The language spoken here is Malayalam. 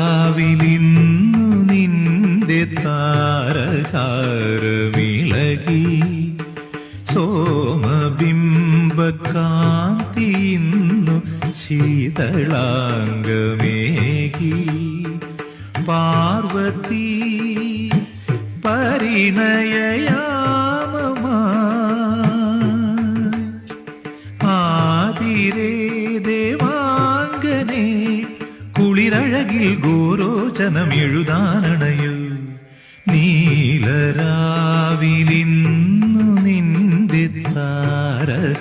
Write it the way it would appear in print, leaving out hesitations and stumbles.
നീലരാവിലിന്നു നിന്റെ താരഹാരമിളകി സോമബിംബകാന്തി ഇന്നു ശീതളാംഗമേകി പാർവതി പരിണയയാമമാ ആതിരേ ദേവാംഗനേ കുളിരഴകിൽ ഗോരോചനം എഴുതാനണയു നീലരാവിലിന്നു നിന്റെ താരഹാരമിളകി